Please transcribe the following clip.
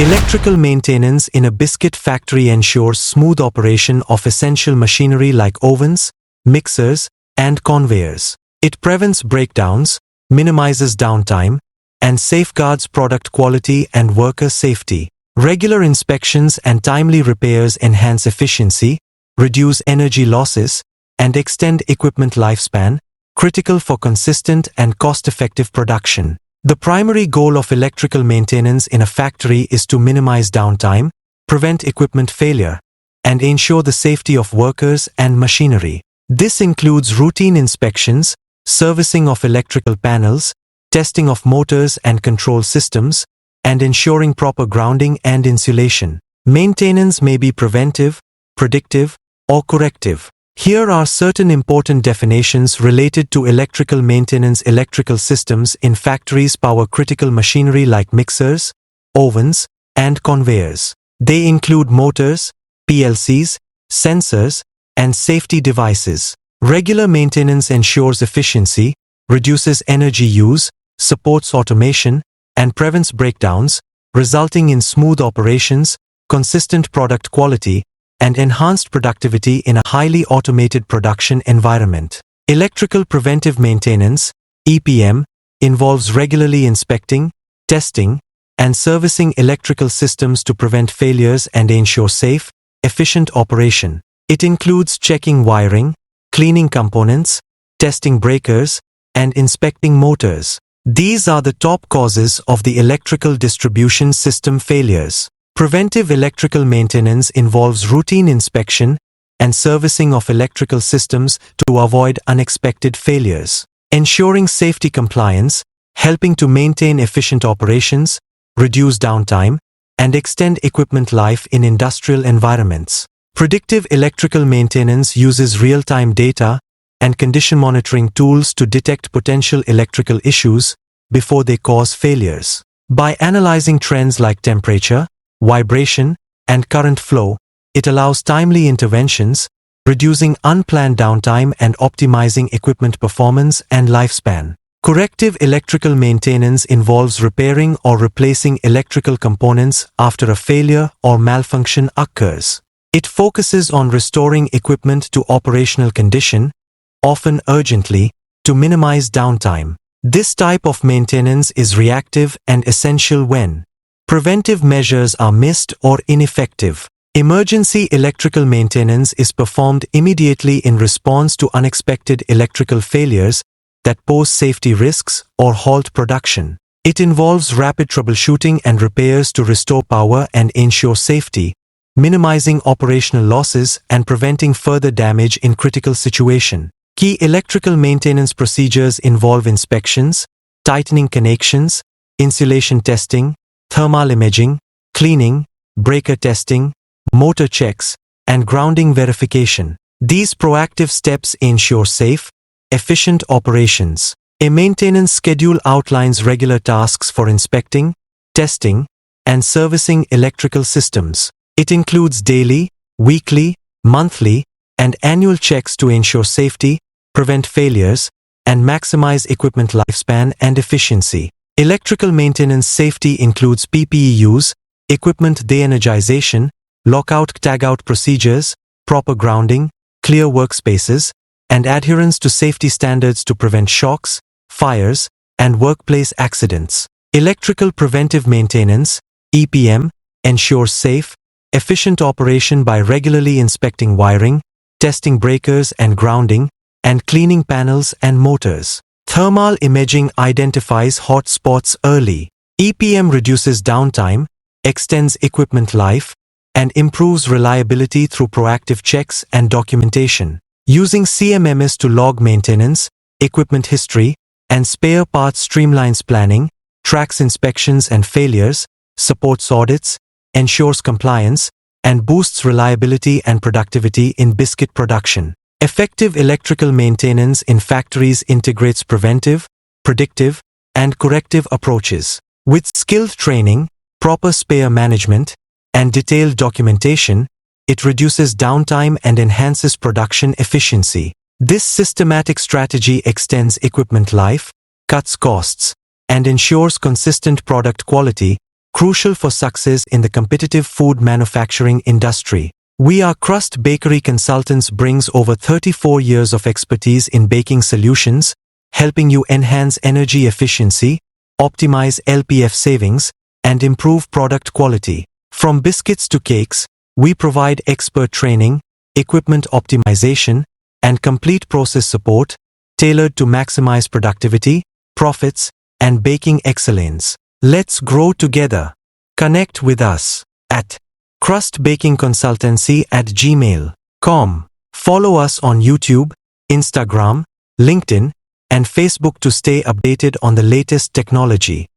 Electrical maintenance in a biscuit factory ensures smooth operation of essential machinery like ovens, mixers, and conveyors. It prevents breakdowns, minimizes downtime, and safeguards product quality and worker safety. Regular inspections and timely repairs enhance efficiency, reduce energy losses, and extend equipment lifespan, critical for consistent and cost-effective production. The primary goal of electrical maintenance in a factory is to minimize downtime, prevent equipment failure, and ensure the safety of workers and machinery. This includes routine inspections, servicing of electrical panels, testing of motors and control systems, and ensuring proper grounding and insulation. Maintenance may be preventive, predictive, or corrective. Here are certain important definitions related to electrical maintenance. Electrical systems in factories power critical machinery like mixers, ovens, and conveyors. They include motors, PLCs, sensors, and safety devices. Regular maintenance ensures efficiency, reduces energy use, supports automation, and prevents breakdowns, resulting in smooth operations, consistent product quality, and enhanced productivity in a highly automated production environment. Electrical preventive maintenance, EPM, involves regularly inspecting, testing, and servicing electrical systems to prevent failures and ensure safe, efficient operation. It includes checking wiring, cleaning components, testing breakers, and inspecting motors. These are the top causes of the electrical distribution system failures. Preventive electrical maintenance involves routine inspection and servicing of electrical systems to avoid unexpected failures, ensuring safety compliance, helping to maintain efficient operations, reduce downtime, and extend equipment life in industrial environments. Predictive electrical maintenance uses real-time data and condition monitoring tools to detect potential electrical issues before they cause failures. By analyzing trends like temperature, vibration, and current flow, it allows timely interventions, reducing unplanned downtime and optimizing equipment performance and lifespan. Corrective electrical maintenance involves repairing or replacing electrical components after a failure or malfunction occurs. It focuses on restoring equipment to operational condition, often urgently, to minimize downtime. This type of maintenance is reactive and essential when preventive measures are missed or ineffective. Emergency electrical maintenance is performed immediately in response to unexpected electrical failures that pose safety risks or halt production. It involves rapid troubleshooting and repairs to restore power and ensure safety, minimizing operational losses and preventing further damage in critical situations. Key electrical maintenance procedures involve inspections, tightening connections, insulation testing, thermal imaging, cleaning, breaker testing, motor checks, and grounding verification. These proactive steps ensure safe, efficient operations. A maintenance schedule outlines regular tasks for inspecting, testing, and servicing electrical systems. It includes daily, weekly, monthly, and annual checks to ensure safety, prevent failures, and maximize equipment lifespan and efficiency. Electrical maintenance safety includes PPE use, equipment de-energization, lockout-tagout procedures, proper grounding, clear workspaces, and adherence to safety standards to prevent shocks, fires, and workplace accidents. Electrical preventive maintenance, EPM, ensures safe, efficient operation by regularly inspecting wiring, testing breakers and grounding, and cleaning panels and motors. Thermal imaging identifies hot spots early. EPM reduces downtime, extends equipment life, and improves reliability through proactive checks and documentation. Using CMMS to log maintenance, equipment history, and spare parts streamlines planning, tracks inspections and failures, supports audits, ensures compliance, and boosts reliability and productivity in biscuit production. Effective electrical maintenance in factories integrates preventive, predictive, and corrective approaches. With skilled training, proper spare management, and detailed documentation, it reduces downtime and enhances production efficiency. This systematic strategy extends equipment life, cuts costs, and ensures consistent product quality, crucial for success in the competitive food manufacturing industry. We are Crust Bakery Consultants brings over 34 years of expertise in baking solutions, helping you enhance energy efficiency, optimize LPF savings, and improve product quality. From biscuits to cakes, we provide expert training, equipment optimization, and complete process support, tailored to maximize productivity, profits, and baking excellence. Let's grow together. Connect with us at crustbakingconsultancy@gmail.com. Follow us on YouTube, Instagram, LinkedIn, and Facebook to stay updated on the latest technology.